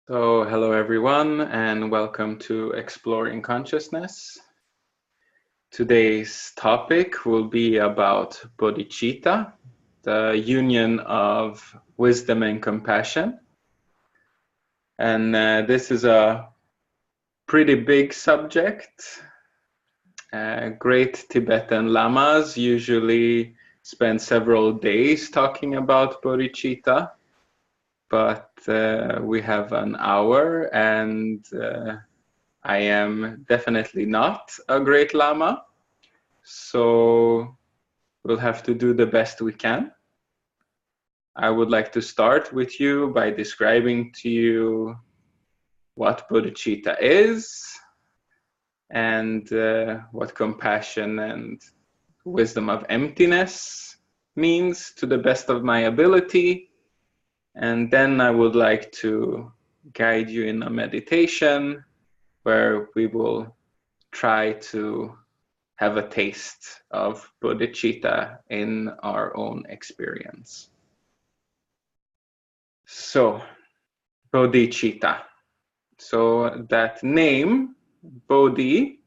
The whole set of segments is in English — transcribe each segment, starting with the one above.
So, hello everyone, and welcome to Exploring Consciousness. Today's topic will be about Bodhicitta, the union of wisdom and compassion. And this is a pretty big subject. Great Tibetan lamas usually spend several days talking about Bodhicitta. But we have an hour, and I am definitely not a great lama, so we'll have to do the best we can. I would like to start with you by describing to you what bodhicitta is and what compassion and wisdom of emptiness means to the best of my ability. And then I would like to guide you in a meditation where we will try to have a taste of bodhicitta in our own experience. So, bodhicitta. So that name, bodhi,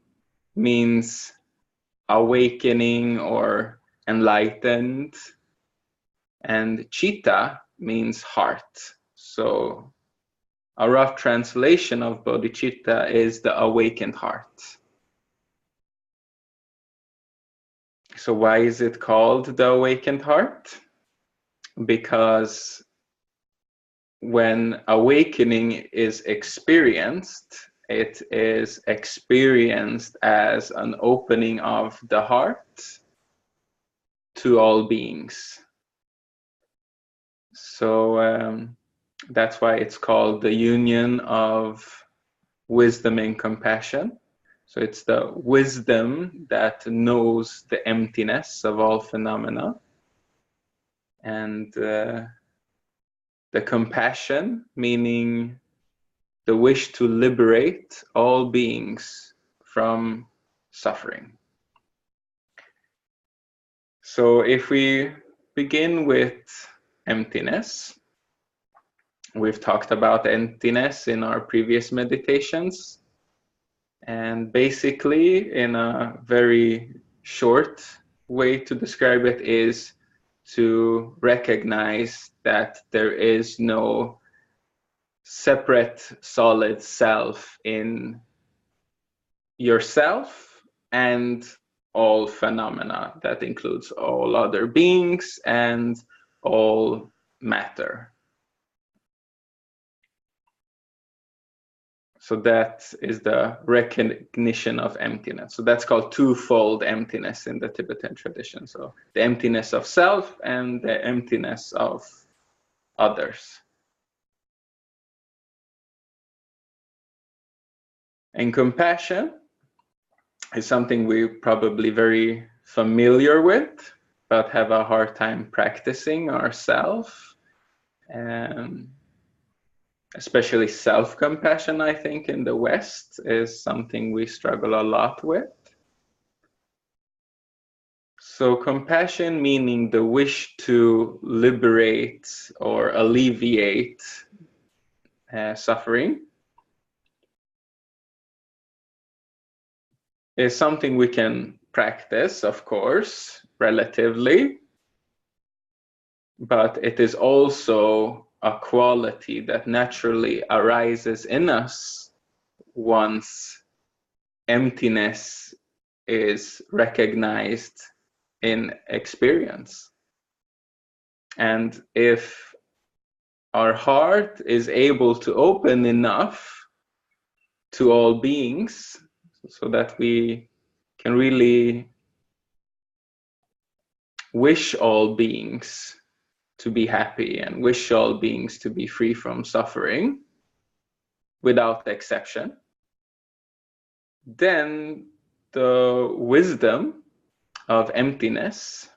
means awakening or enlightened, and citta means heart. So a rough translation of bodhicitta is the awakened heart. So why is it called the awakened heart? Because when awakening is experienced, it is experienced as an opening of the heart to all beings. So that's why it's called the union of wisdom and compassion. So it's the wisdom that knows the emptiness of all phenomena, and the compassion, meaning the wish to liberate all beings from suffering. So if we begin with emptiness, we've talked about emptiness in our previous meditations, and basically in a very short way to describe it is to recognize that there is no separate solid self in yourself and all phenomena. That includes all other beings and all matter. So that is the recognition of emptiness. So that's called twofold emptiness in the Tibetan tradition. So the emptiness of self and the emptiness of others. And compassion is something we're probably very familiar with, but have a hard time practicing ourselves. Especially self-compassion, I think, in the West is something we struggle a lot with. So compassion meaning the wish to liberate or alleviate suffering is something we can practice, of course, relatively, but it is also a quality that naturally arises in us once emptiness is recognized in experience. And if our heart is able to open enough to all beings so that we can really wish all beings to be happy and wish all beings to be free from suffering without exception, then the wisdom of emptiness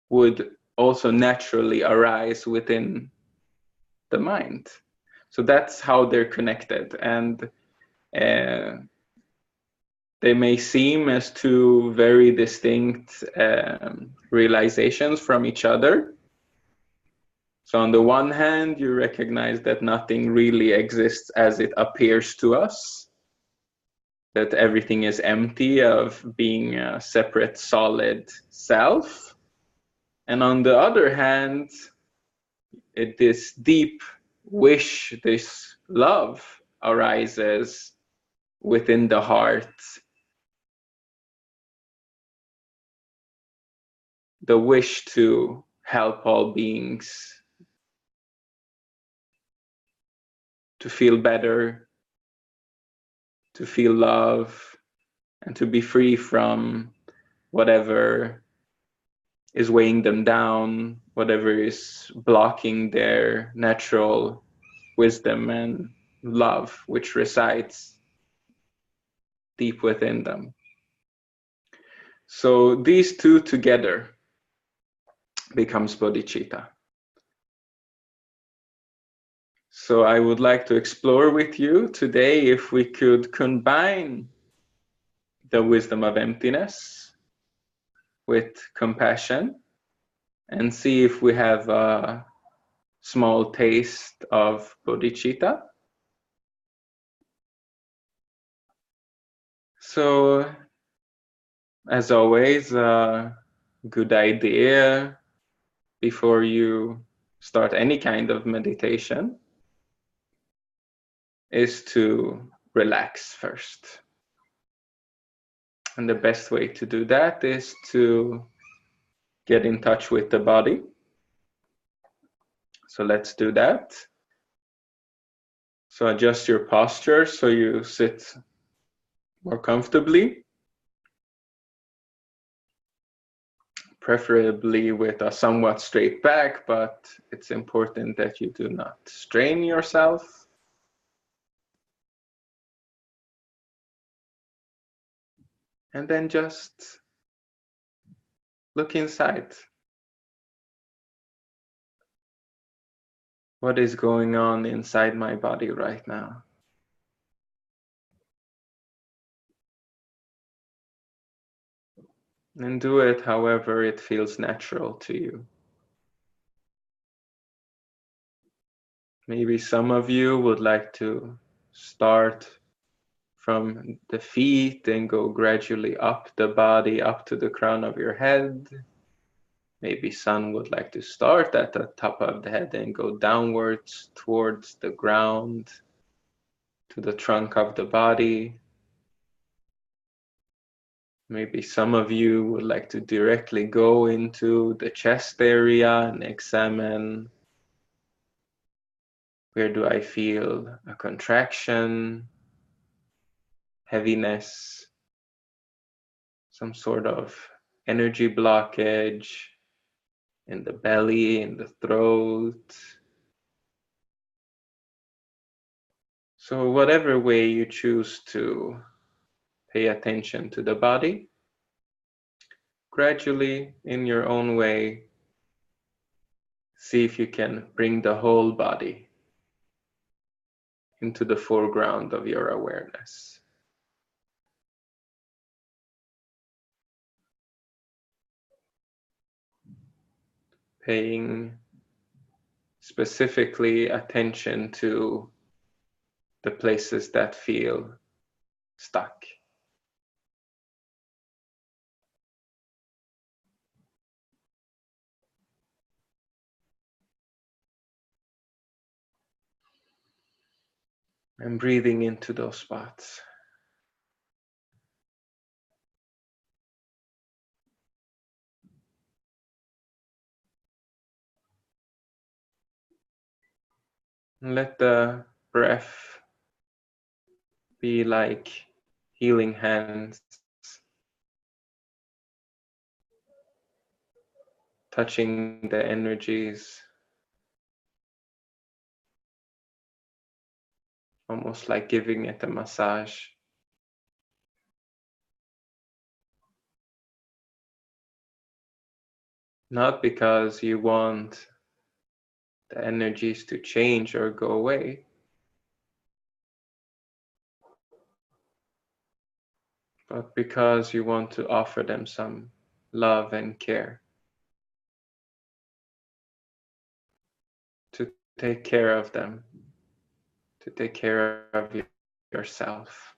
would also naturally arise within the mind. So that's how they're connected, and they may seem as two very distinct realizations from each other. So on the one hand, you recognize that nothing really exists as it appears to us, that everything is empty of being a separate solid self. And on the other hand, this deep wish, this love arises within the heart. The wish to help all beings, to feel better, to feel love, and to be free from whatever is weighing them down, whatever is blocking their natural wisdom and love, which resides deep within them. So these two together becomes bodhicitta. So I would like to explore with you today if we could combine the wisdom of emptiness with compassion and see if we have a small taste of bodhicitta. So, as always, a good idea before you start any kind of meditation is to relax first. And the best way to do that is to get in touch with the body. So let's do that. So adjust your posture so you sit more comfortably, preferably with a somewhat straight back, but it's important that you do not strain yourself. And then just look inside. What is going on inside my body right now? And do it however it feels natural to you. Maybe some of you would like to start from the feet and go gradually up the body, up to the crown of your head. Maybe some would like to start at the top of the head and go downwards towards the ground, to the trunk of the body. Maybe some of you would like to directly go into the chest area and examine, where do I feel a contraction, heaviness, some sort of energy blockage in the belly, in the throat. So whatever way you choose to pay attention to the body, gradually, in your own way, see if you can bring the whole body into the foreground of your awareness. Paying specifically attention to the places that feel stuck. And breathing into those spots. And let the breath be like healing hands, touching the energies, almost like giving it a massage. Not because you want the energies to change or go away, but because you want to offer them some love and care. take care of them, to take care of yourself.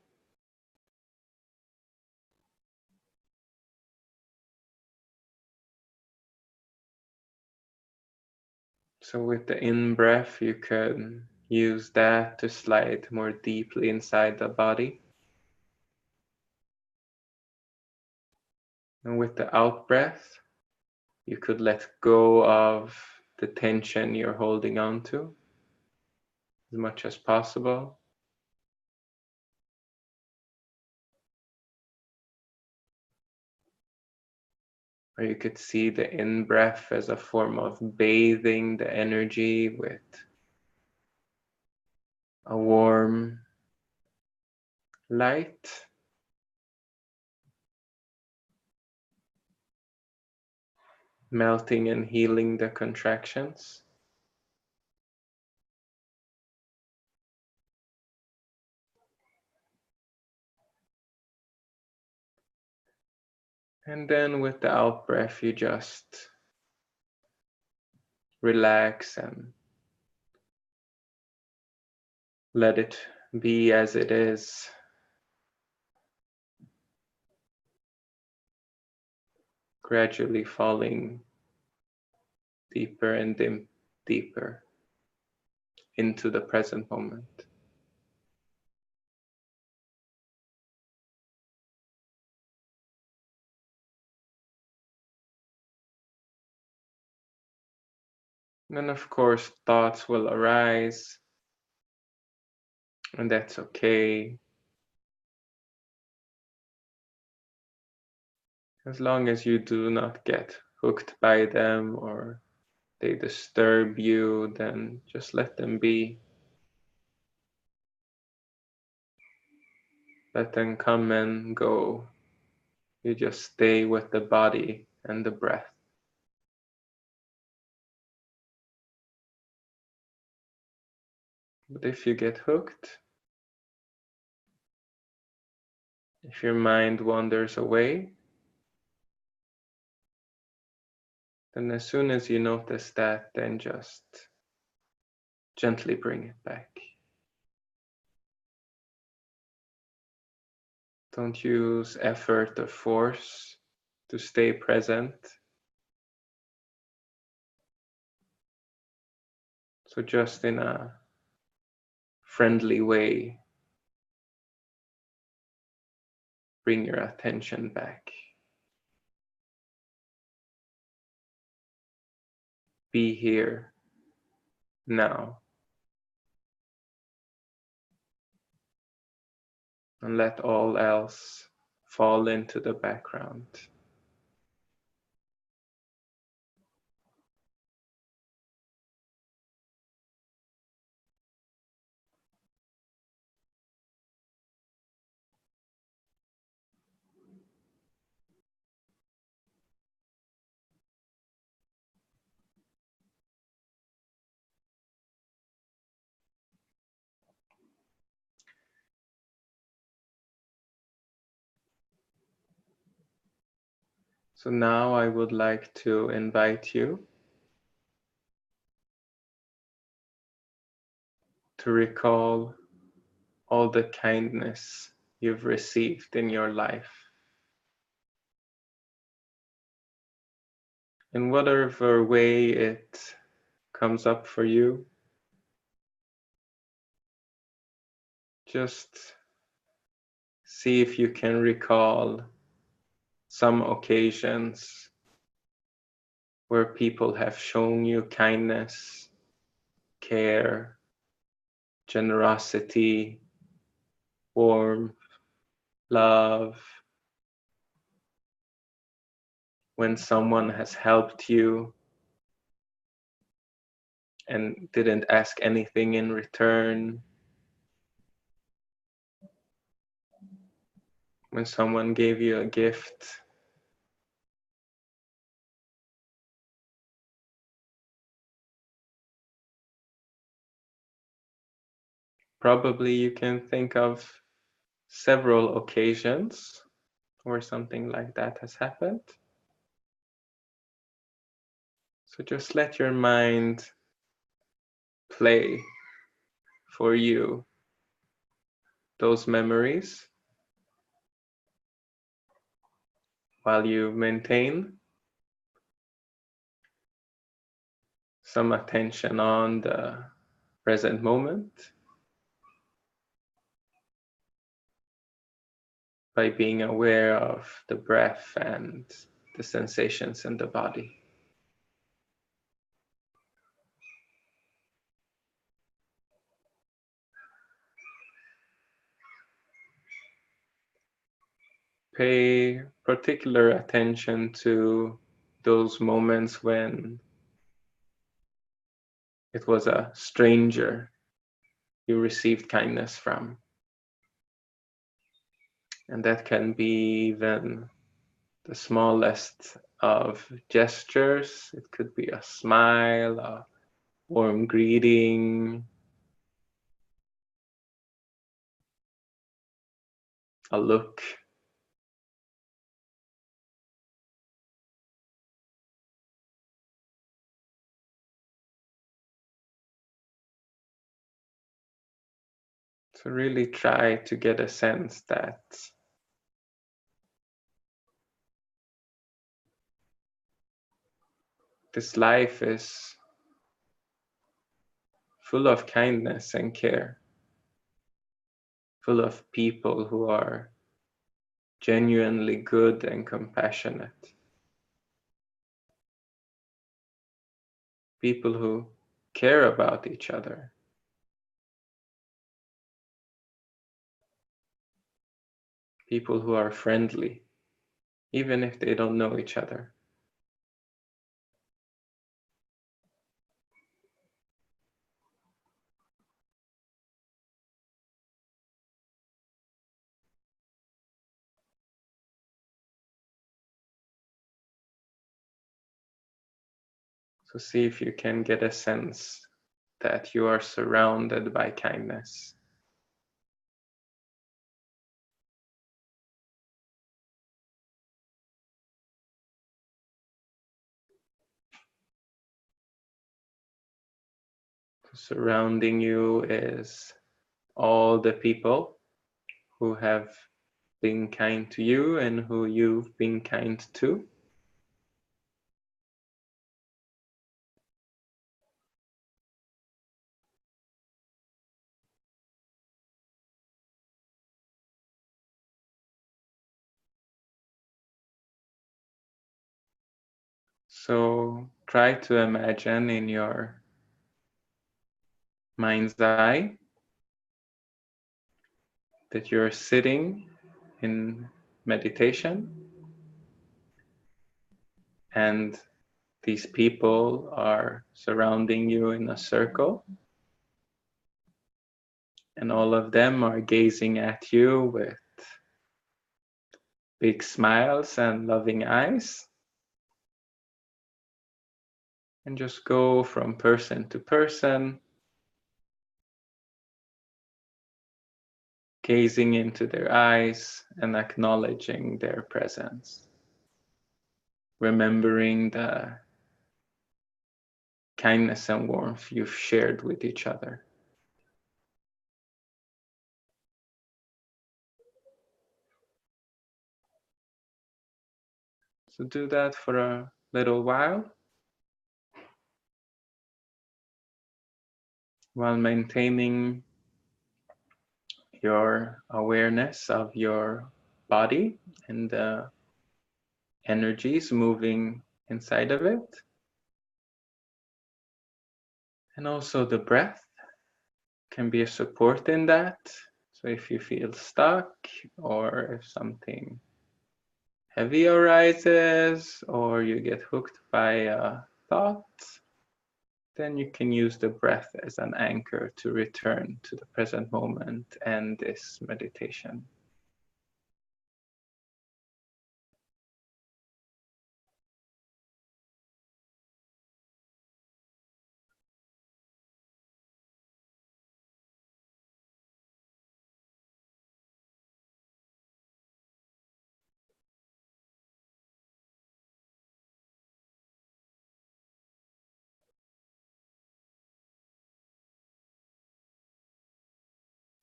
So with the in-breath, you can use that to slide more deeply inside the body. And with the out-breath, you could let go of the tension you're holding on to as much as possible. Or you could see the in-breath as a form of bathing the energy with a warm light. Melting and healing the contractions. And then with the out breath, you just relax and let it be as it is. Gradually falling deeper and deeper into the present moment. And then of course thoughts will arise, and that's okay. As long as you do not get hooked by them or they disturb you, then just let them be. Let them come and go. You just stay with the body and the breath. But if you get hooked, if your mind wanders away, then as soon as you notice that, then just gently bring it back. Don't use effort or force to stay present. So just in a friendly way, bring your attention back. Be here now. And let all else fall into the background. So now I would like to invite you to recall all the kindness you've received in your life. In whatever way it comes up for you, just see if you can recall some occasions where people have shown you kindness, care, generosity, warmth, love, when someone has helped you and didn't ask anything in return, when someone gave you a gift. Probably you can think of several occasions where something like that has happened. So just let your mind play for you those memories while you maintain some attention on the present moment by being aware of the breath and the sensations in the body. Pay particular attention to those moments when it was a stranger you received kindness from. And that can be even the smallest of gestures. It could be a smile, a warm greeting, a look. So really try to get a sense that this life is full of kindness and care, full of people who are genuinely good and compassionate, people who care about each other, people who are friendly, even if they don't know each other. So see if you can get a sense that you are surrounded by kindness. Surrounding you is all the people who have been kind to you and who you've been kind to. So try to imagine in your mind's eye that you're sitting in meditation and these people are surrounding you in a circle, and all of them are gazing at you with big smiles and loving eyes. And just go from person to person, gazing into their eyes and acknowledging their presence, remembering the kindness and warmth you've shared with each other. So do that for a little while maintaining your awareness of your body and the energies moving inside of it. And also the breath can be a support in that. So if you feel stuck or if something heavy arises or you get hooked by a thought, then you can use the breath as an anchor to return to the present moment and this meditation.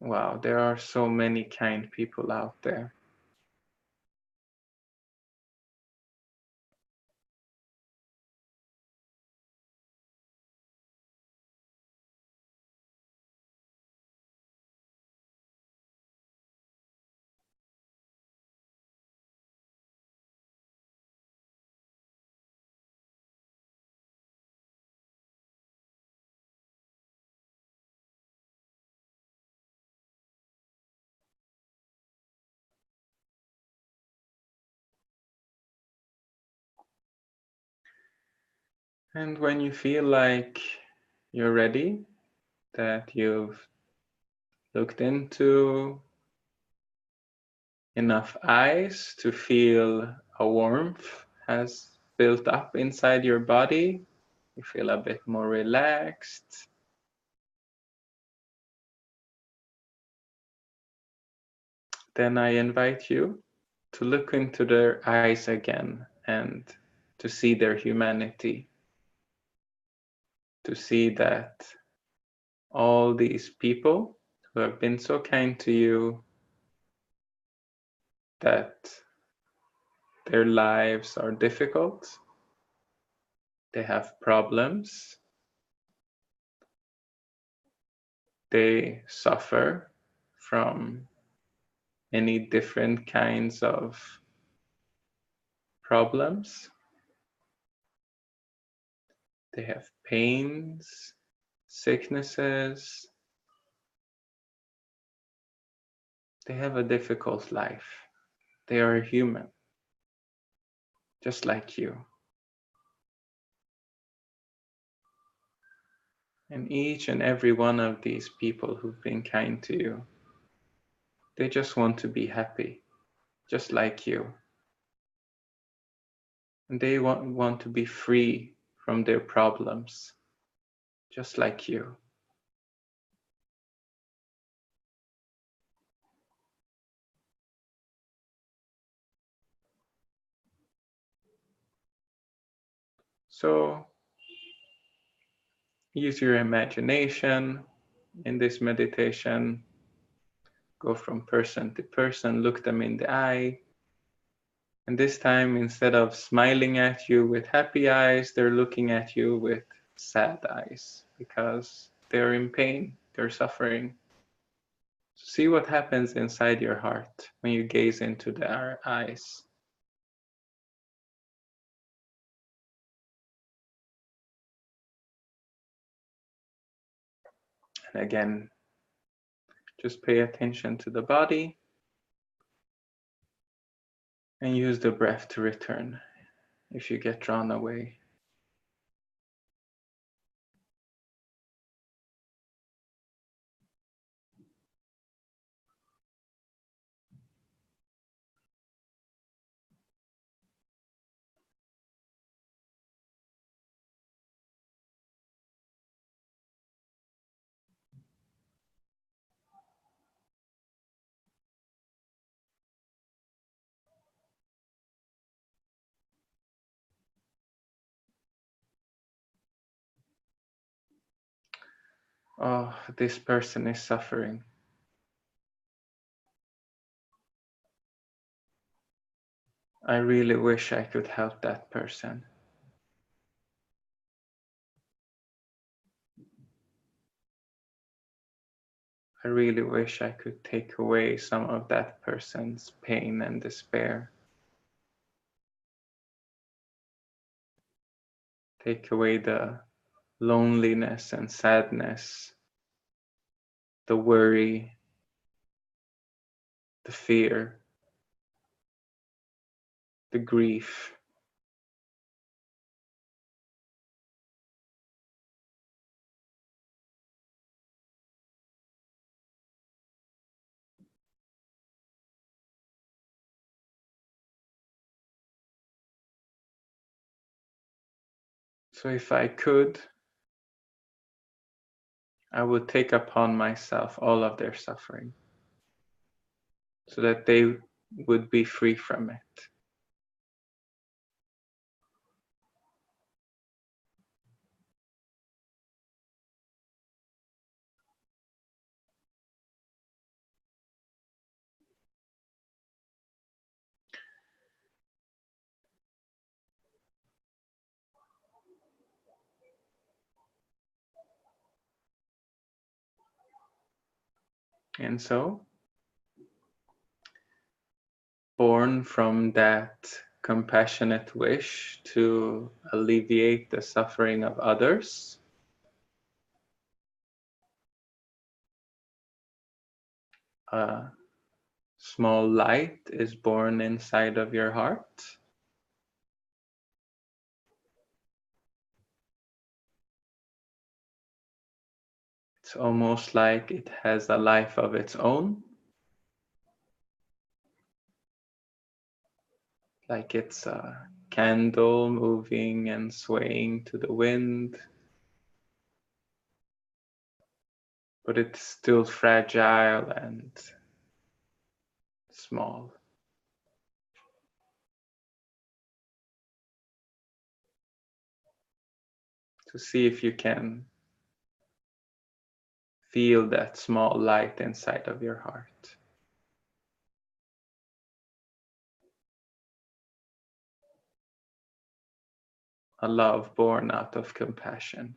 Wow, there are so many kind people out there. And when you feel like you're ready, that you've looked into enough ice to feel a warmth has built up inside your body, you feel a bit more relaxed, then I invite you to look into their eyes again and to see their humanity, to see that all these people who have been so kind to you, that their lives are difficult, they have problems, they suffer from many different kinds of problems. They have pains, sicknesses. They have a difficult life. They are human, just like you. And each and every one of these people who've been kind to you, they just want to be happy, just like you. And they want to be free from their problems, just like you. So use your imagination in this meditation. Go from person to person, look them in the eye. And this time, instead of smiling at you with happy eyes, they're looking at you with sad eyes because they're in pain, they're suffering. So see what happens inside your heart when you gaze into their eyes. And again, just pay attention to the body and use the breath to return if you get drawn away. Oh, this person is suffering. I really wish I could help that person. I really wish I could take away some of that person's pain and despair. Take away the loneliness and sadness, the worry, the fear, the grief. So if I could, I would take upon myself all of their suffering so that they would be free from it. And so, born from that compassionate wish to alleviate the suffering of others, a small light is born inside of your heart. It's almost like it has a life of its own, like it's a candle moving and swaying to the wind, but it's still fragile and small. To see if you can feel that small light inside of your heart. A love born out of compassion.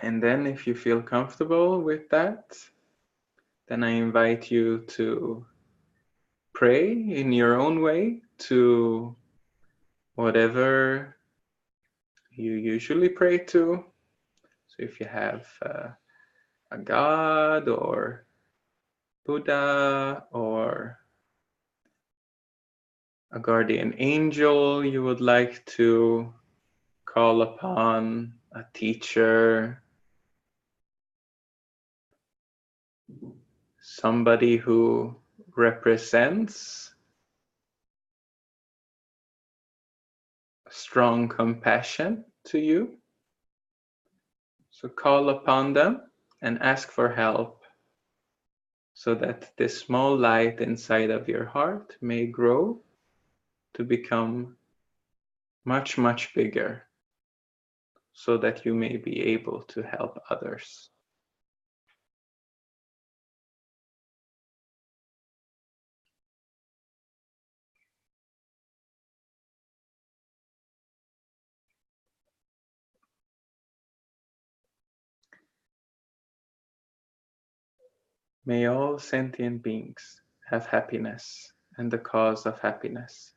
And then if you feel comfortable with that, then I invite you to pray in your own way to whatever you usually pray to. So if you have a God or Buddha or a guardian angel you would like to call upon, a teacher, somebody who represents strong compassion to you. So call upon them and ask for help so that this small light inside of your heart may grow to become much, much bigger so that you may be able to help others. May all sentient beings have happiness and the cause of happiness.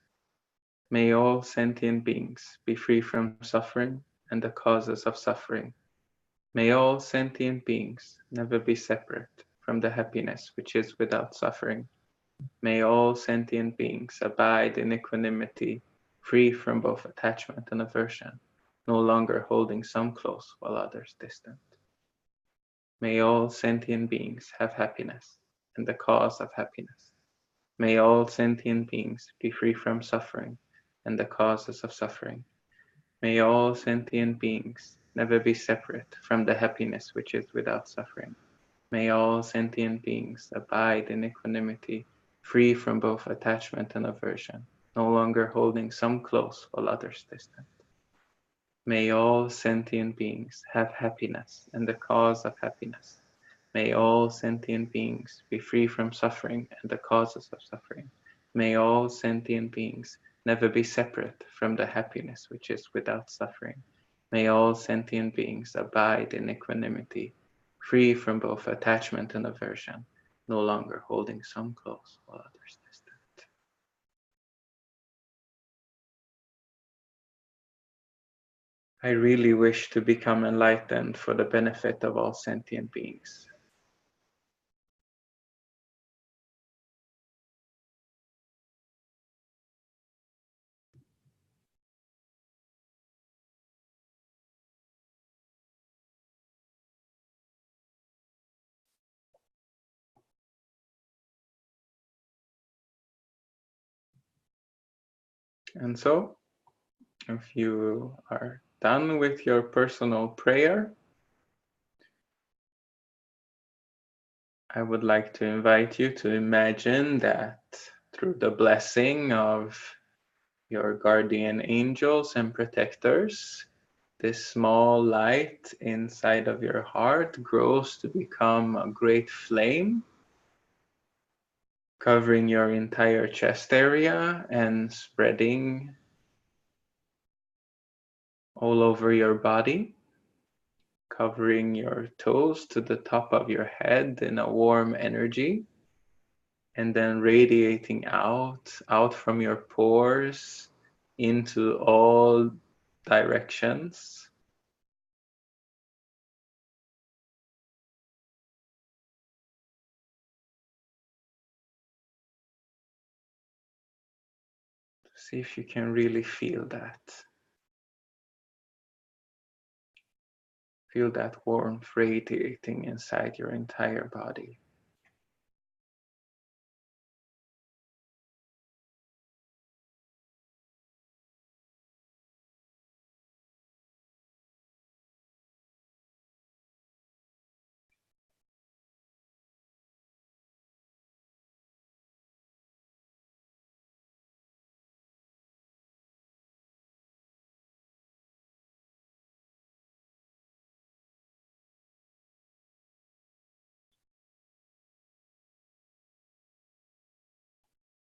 May all sentient beings be free from suffering and the causes of suffering. May all sentient beings never be separate from the happiness which is without suffering. May all sentient beings abide in equanimity, free from both attachment and aversion, no longer holding some close while others distant. May all sentient beings have happiness and the cause of happiness. May all sentient beings be free from suffering and the causes of suffering. May all sentient beings never be separate from the happiness which is without suffering. May all sentient beings abide in equanimity, free from both attachment and aversion, no longer holding some close while others distant. May all sentient beings have happiness and the cause of happiness. May all sentient beings be free from suffering and the causes of suffering. May all sentient beings never be separate from the happiness which is without suffering. May all sentient beings abide in equanimity, free from both attachment and aversion, no longer holding some close while others distant. I really wish to become enlightened for the benefit of all sentient beings. And so, if you are done with your personal prayer, I would like to invite you to imagine that through the blessing of your guardian angels and protectors, this small light inside of your heart grows to become a great flame covering your entire chest area and spreading all over your body, covering your toes to the top of your head in a warm energy, and then radiating out from your pores into all directions. See if you can really feel that. Feel that warmth radiating inside your entire body.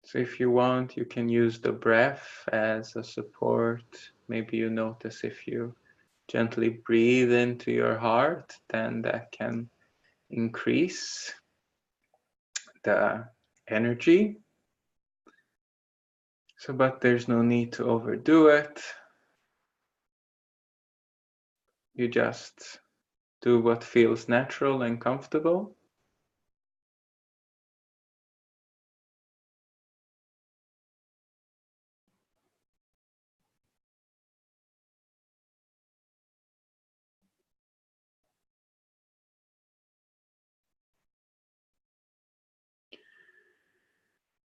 So if you want, you can use the breath as a support. Maybe you notice if you gently breathe into your heart, then that can increase the energy. So, but there's no need to overdo it. You just do what feels natural and comfortable.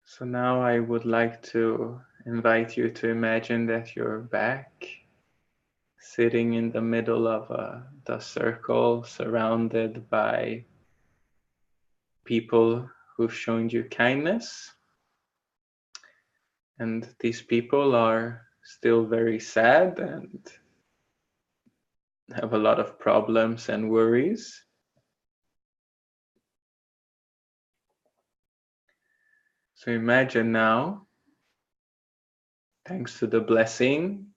So now I would like to invite you to imagine that you're back, sitting in the middle of the circle, surrounded by people who've shown you kindness. And these people are still very sad and have a lot of problems and worries. So imagine now, thanks to the blessing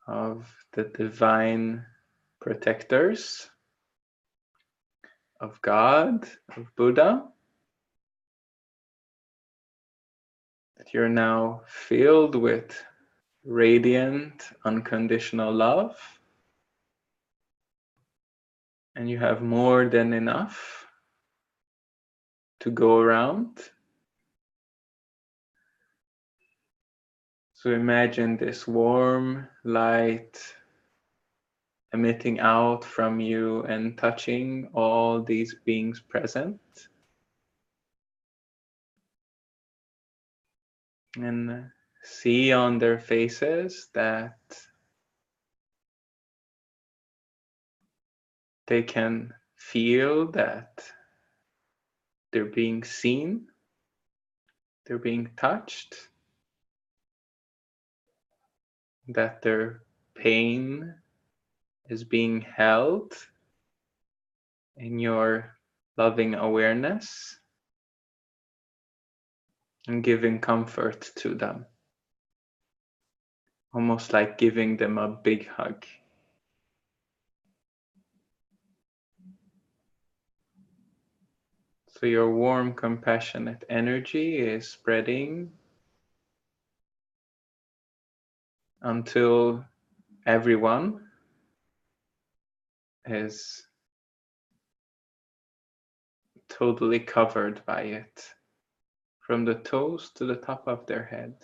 of the divine protectors, of God, of Buddha, that you're now filled with radiant, unconditional love, and you have more than enough to go around. So imagine this warm light emitting out from you and touching all these beings present. And see on their faces that they can feel that they're being seen, they're being touched, that their pain is being held in your loving awareness and giving comfort to them, almost like giving them a big hug. So your warm, compassionate energy is spreading until everyone is totally covered by it, from the toes to the top of their head.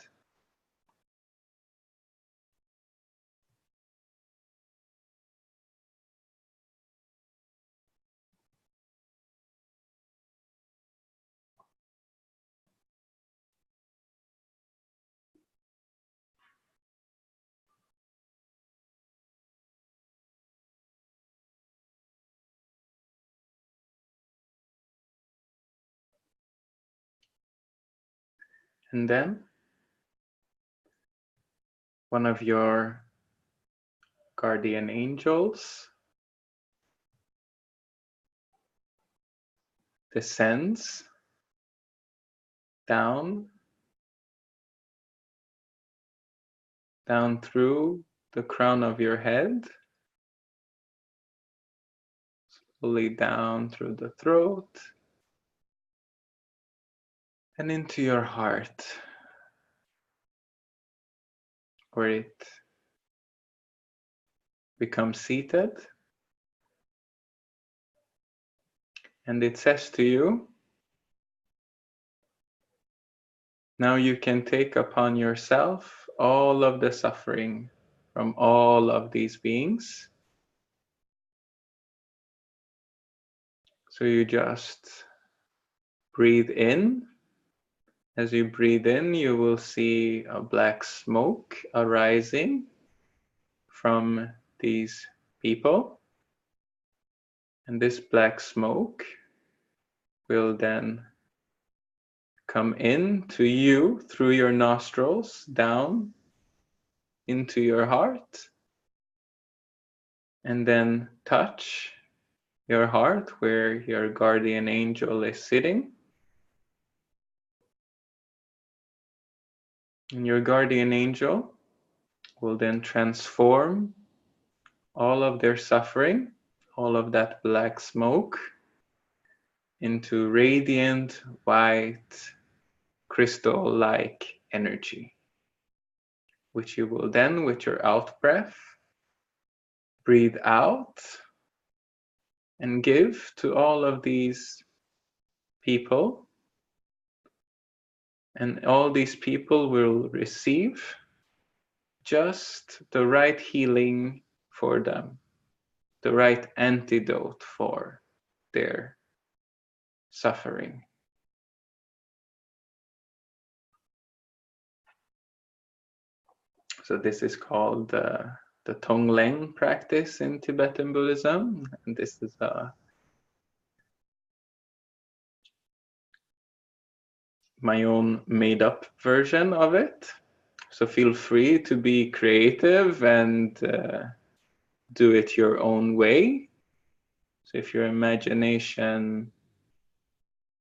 And then one of your guardian angels descends down through the crown of your head, slowly down through the throat, and into your heart, where it becomes seated. And it says to you, now you can take upon yourself all of the suffering from all of these beings. So you just breathe in. As you breathe in, you will see a black smoke arising from these people. And this black smoke will then come in to you through your nostrils, down into your heart, and then touch your heart where your guardian angel is sitting. And your guardian angel will then transform all of their suffering, all of that black smoke, into radiant, white, crystal-like energy, which you will then, with your out breath, breathe out and give to all of these people. And all these people will receive just the right healing for them, the right antidote for their suffering. So this is called the Tonglen practice in Tibetan Buddhism, and this is my own made-up version of it. So feel free to be creative and do it your own way. So if your imagination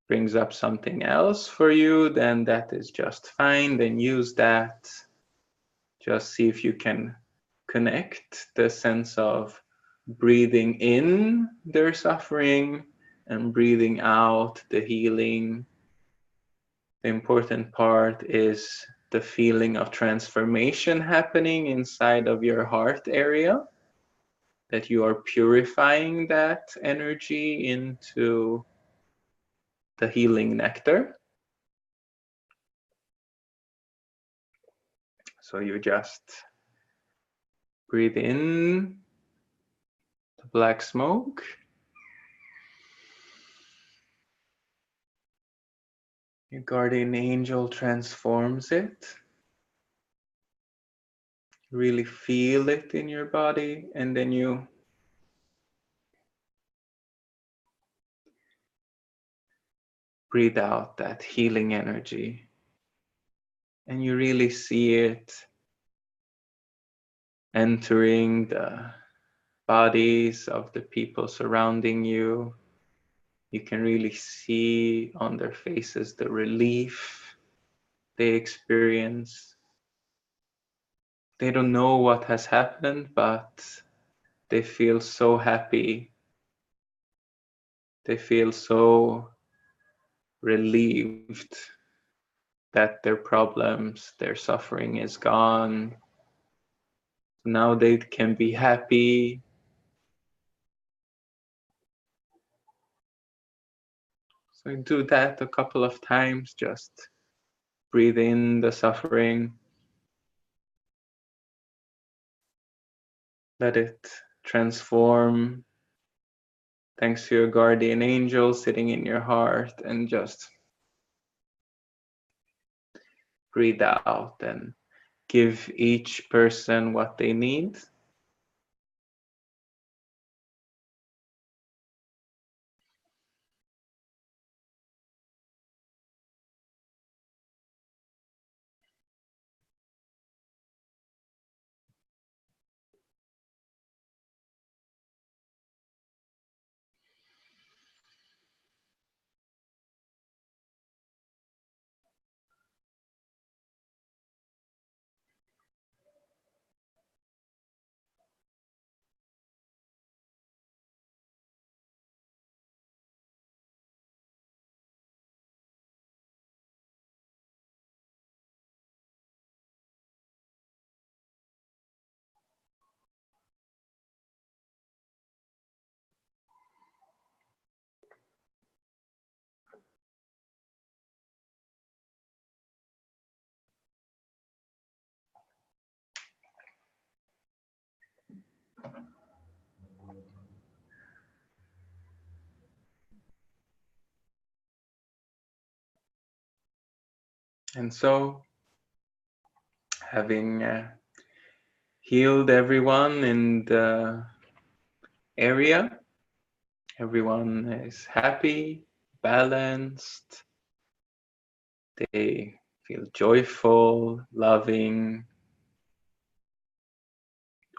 brings up something else for you, then that is just fine. Then use that. Just see if you can connect the sense of breathing in their suffering and breathing out the healing. The important part is the feeling of transformation happening inside of your heart area, that you are purifying that energy into the healing nectar. So you just breathe in the black smoke. Your guardian angel transforms it. Really feel it in your body, and then you breathe out that healing energy. And you really see it entering the bodies of the people surrounding you. You can really see on their faces the relief they experience. They don't know what has happened, but they feel so happy. They feel so relieved that their problems, their suffering is gone. Now they can be happy. So do that a couple of times. Just breathe in the suffering. Let it transform thanks to your guardian angel sitting in your heart, and just breathe out and give each person what they need. And so, having healed everyone in the area, everyone is happy, balanced, they feel joyful, loving,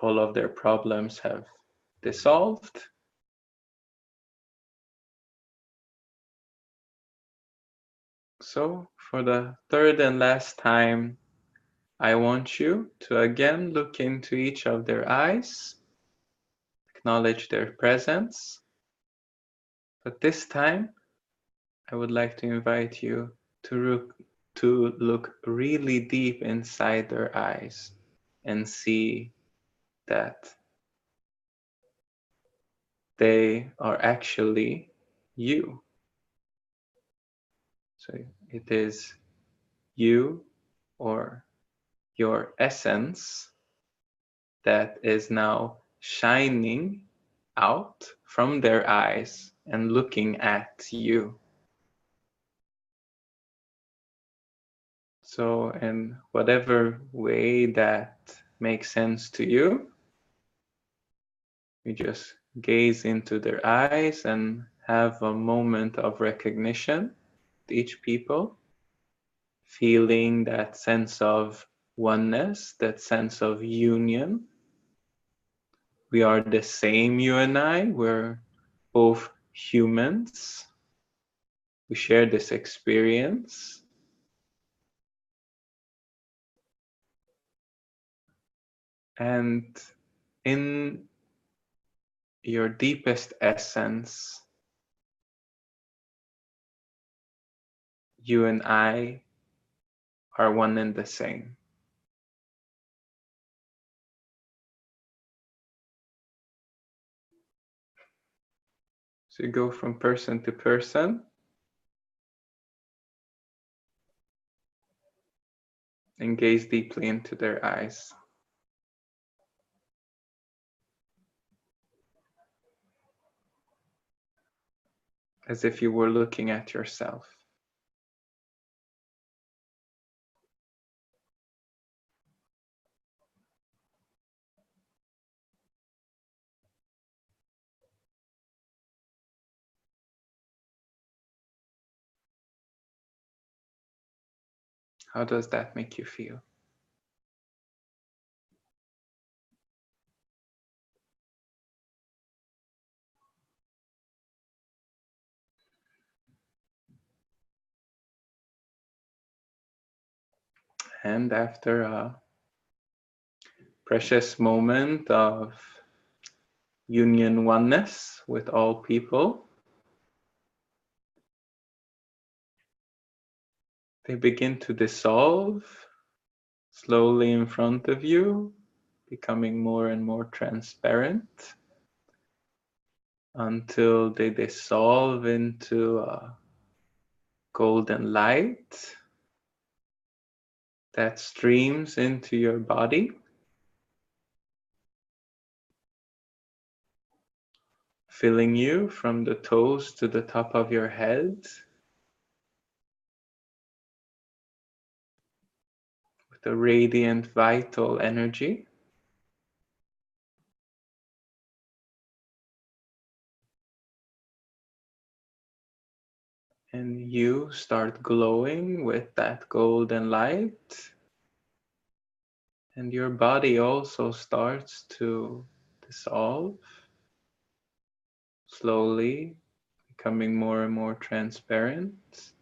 all of their problems have dissolved. So, for the third and last time, I want you to again look into each of their eyes, acknowledge their presence, but this time I would like to invite you to look really deep inside their eyes and see that they are actually you. So it is you or your essence that is now shining out from their eyes and looking at you. So, in whatever way that makes sense to you, you just gaze into their eyes and have a moment of recognition with each people, feeling that sense of oneness, that sense of union. We are the same, you and I. We're both humans. We share this experience. And in your deepest essence, you and I are one and the same. So you go from person to person and gaze deeply into their eyes. As if you were looking at yourself. How does that make you feel? And after a precious moment of union oneness with all people, they begin to dissolve slowly in front of you, becoming more and more transparent until they dissolve into a golden light that streams into your body, filling you from the toes to the top of your head with a radiant, vital energy. And you start glowing with that golden light. And your body also starts to dissolve slowly, becoming more and more transparent.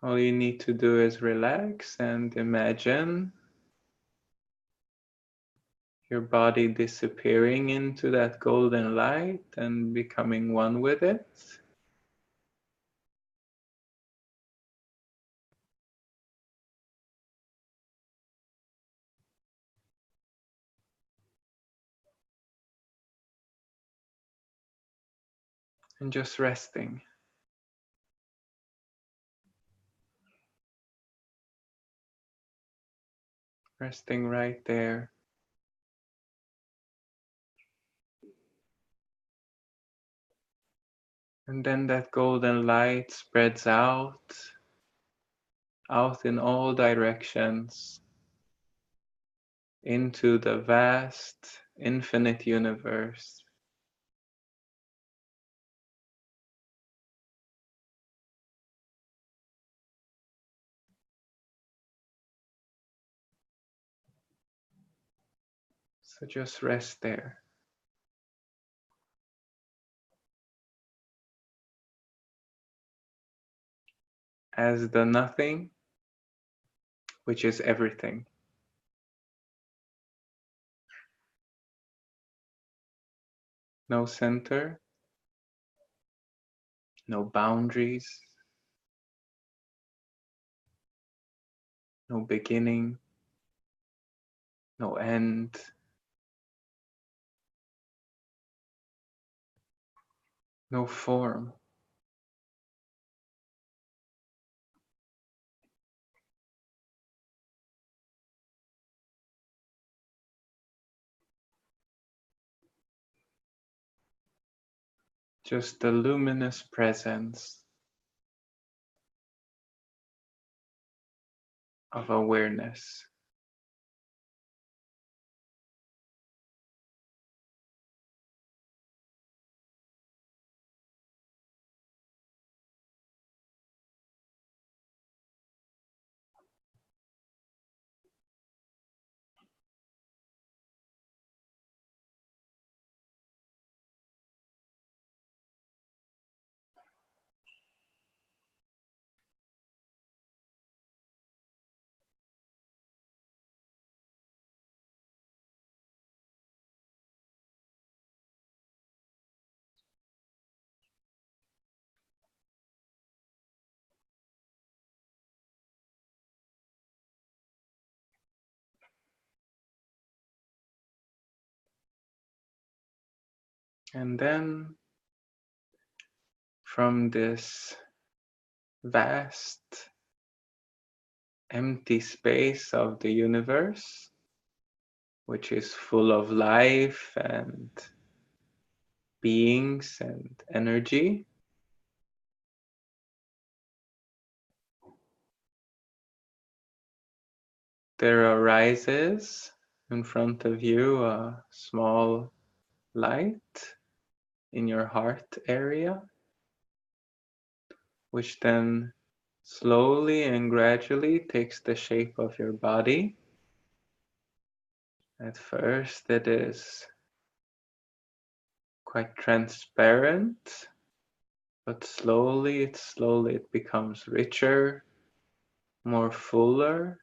All you need to do is relax and imagine your body disappearing into that golden light and becoming one with it. And just resting. Resting right there. And then that golden light spreads out in all directions, into the vast, infinite universe. So just rest there. As the nothing, which is everything. No center, no boundaries, no beginning, no end, no form. Just the luminous presence of awareness. And then from this vast, empty space of the universe, which is full of life and beings and energy, there arises in front of you a small light in your heart area, which then slowly and gradually takes the shape of your body. At first, it is quite transparent, but slowly it becomes richer, more fuller,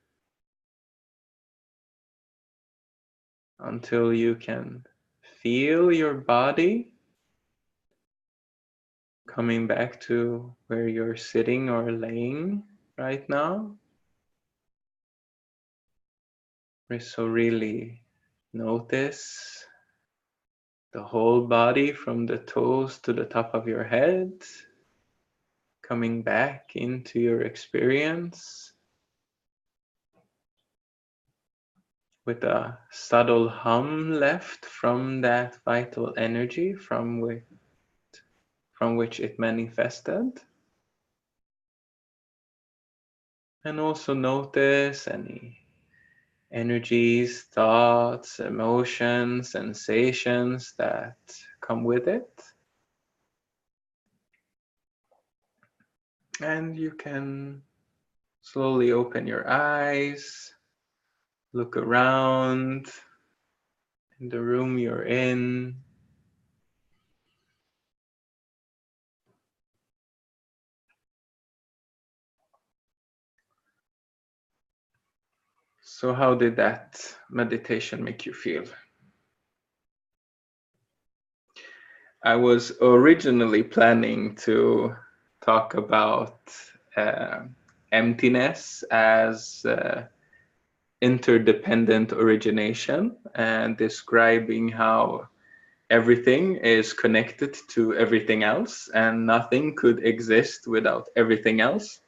until you can feel your body coming back to where you're sitting or laying right now. So really notice the whole body from the toes to the top of your head, coming back into your experience with a subtle hum left from that vital energy from which it manifested. And also notice any energies, thoughts, emotions, sensations that come with it. And you can slowly open your eyes, look around in the room you're in. So how did that meditation make you feel? I was originally planning to talk about uh, emptiness as interdependent origination and describing how everything is connected to everything else and nothing could exist without everything else.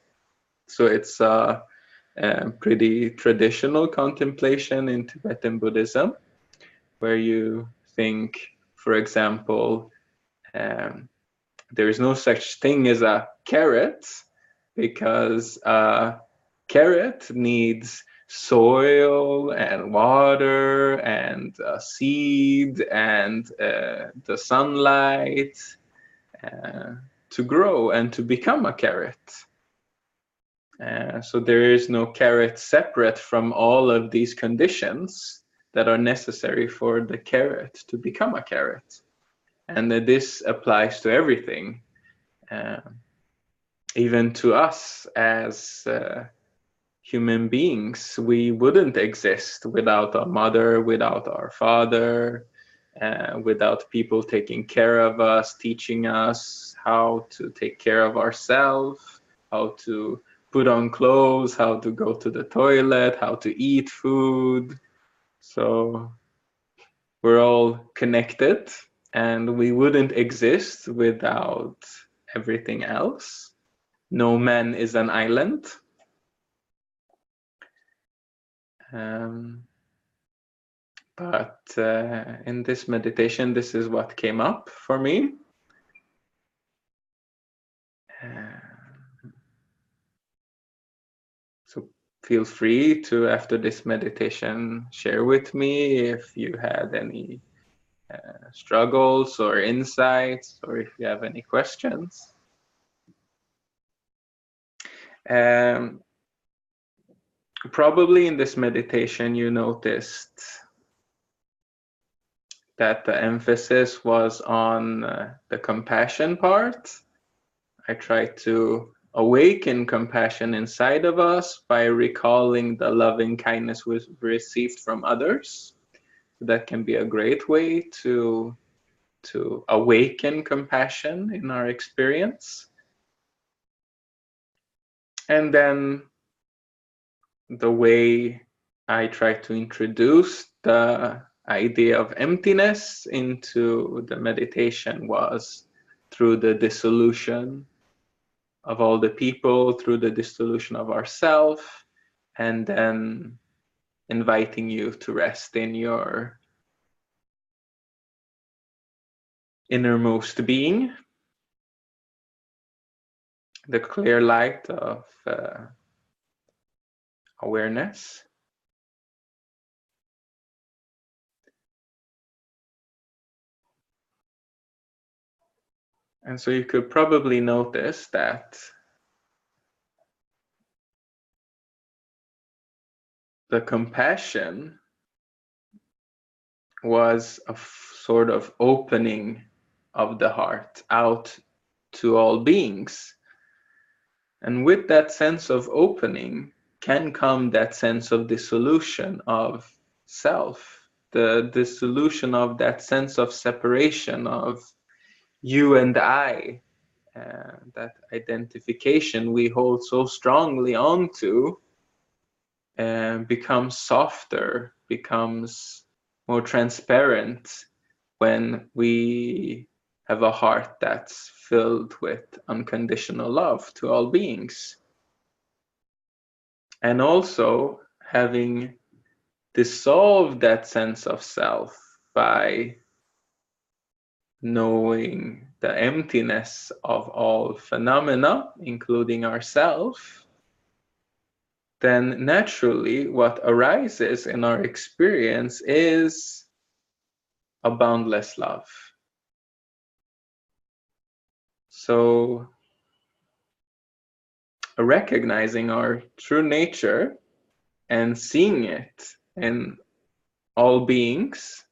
So it's a pretty traditional contemplation in Tibetan Buddhism, where you think, for example, um, there is no such thing as a carrot, because a carrot needs soil and water and seed and the sunlight to grow and to become a carrot. So there is no carrot separate from all of these conditions that are necessary for the carrot to become a carrot. And this applies to everything, even to us as human beings. We wouldn't exist without our mother, without our father, without people taking care of us, teaching us how to take care of ourselves, how to put on clothes, how to go to the toilet, how to eat food. So we're all connected, and we wouldn't exist without everything else. No man is an island. But in this meditation, this is what came up for me. So feel free to, after this meditation, share with me if you had any struggles or insights, or if you have any questions. Probably in this meditation you noticed that the emphasis was on the compassion part. I tried to awaken compassion inside of us by recalling the loving kindness we received from others. That can be a great way to awaken compassion in our experience. And then the way I try to introduce the idea of emptiness into the meditation was through the dissolution of all the people, through the dissolution of ourself, and then inviting you to rest in your innermost being, the clear light of awareness. And so you could probably notice that the compassion was a sort of opening of the heart out to all beings. And with that sense of opening can come that sense of dissolution of self, the dissolution of that sense of separation of you and I, that identification we hold so strongly onto, becomes softer, becomes more transparent when we have a heart that's filled with unconditional love to all beings. And also having dissolved that sense of self by knowing the emptiness of all phenomena, including ourselves, then naturally what arises in our experience is a boundless love. So recognizing our true nature and seeing it in all beings,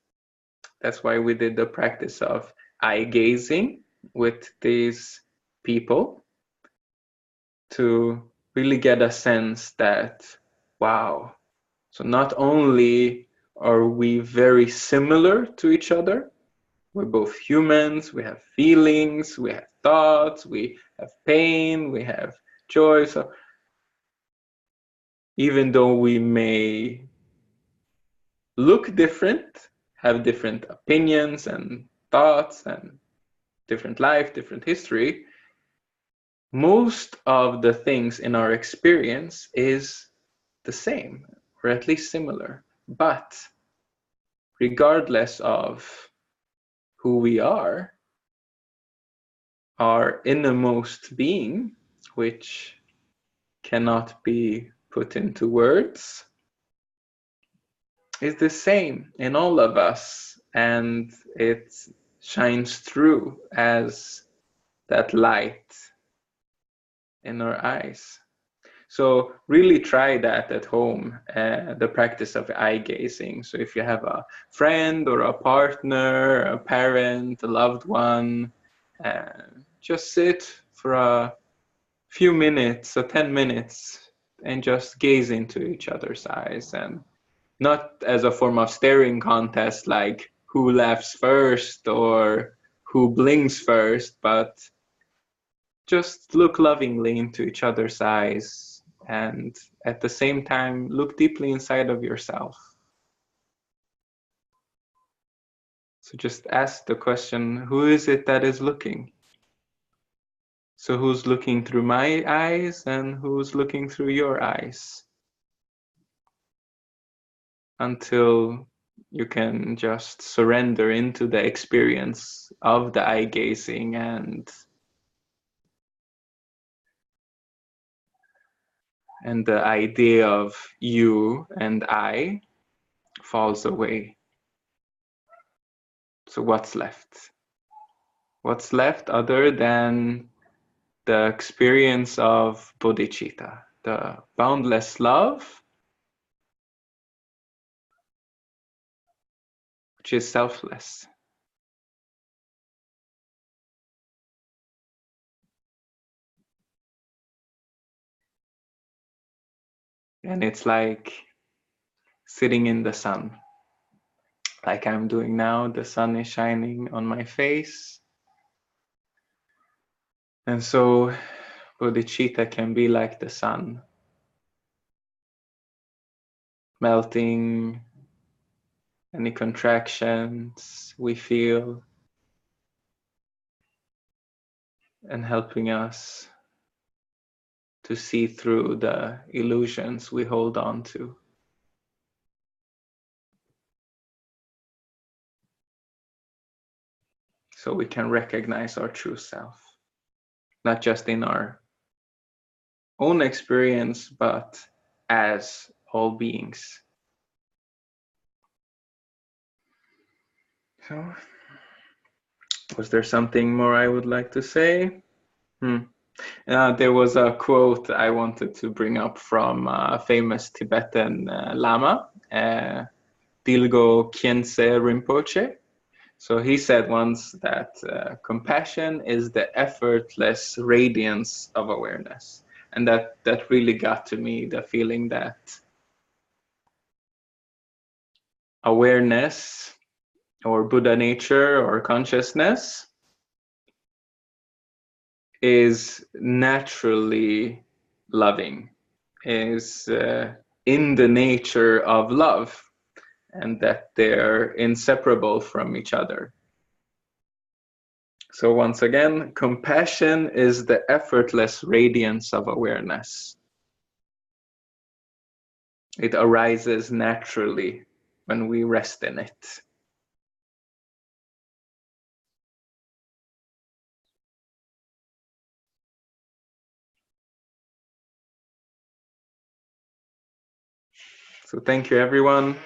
that's why we did the practice of eye gazing with these people, to really get a sense that, wow, so not only are we very similar to each other, we're both humans, we have feelings, we have thoughts, we have pain, we have joy. So even though we may look different, have different opinions and thoughts and different life, different history, most of the things in our experience is the same, or at least similar. But regardless of who we are, our innermost being, which cannot be put into words, is the same in all of us, and it shines through as that light in our eyes. So really try that at home, the practice of eye gazing. So if you have a friend or a partner, a parent, a loved one, just sit for a few minutes, 10 minutes, and just gaze into each other's eyes, and not as a form of staring contest like who laughs first or who blinks first, but just look lovingly into each other's eyes, and at the same time look deeply inside of yourself. So just ask the question, who is it that is looking? So who's looking through my eyes and who's looking through your eyes? Until you can just surrender into the experience of the eye gazing, and the idea of you and I falls away. So what's left? What's left other than the experience of bodhicitta, the boundless love, which is selfless. And it's like sitting in the sun, like I'm doing now. The sun is shining on my face. And so bodhicitta can be like the sun, melting any contractions we feel and helping us to see through the illusions we hold on to. So we can recognize our true self, not just in our own experience, but as all beings. So, was there something more I would like to say? There was a quote I wanted to bring up from a famous Tibetan Lama, Dilgo Khyentse Rinpoche. So he said once that compassion is the effortless radiance of awareness. And that really got to me, the feeling that awareness or Buddha nature or consciousness is naturally loving, is in the nature of love, and that they're inseparable from each other. So once again, compassion is the effortless radiance of awareness. It arises naturally when we rest in it. So thank you, everyone.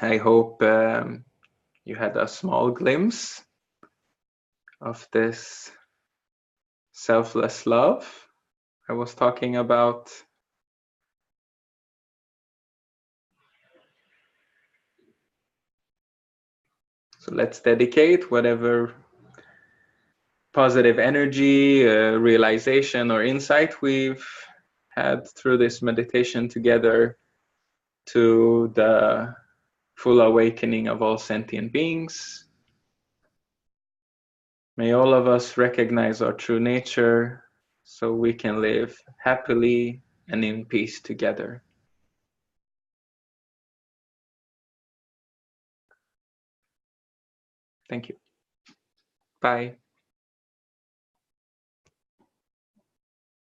I hope you had a small glimpse of this selfless love I was talking about. So let's dedicate whatever positive energy, realization, or insight we've had through this meditation together to the full awakening of all sentient beings. May all of us recognize our true nature so we can live happily and in peace together. Thank you. Bye.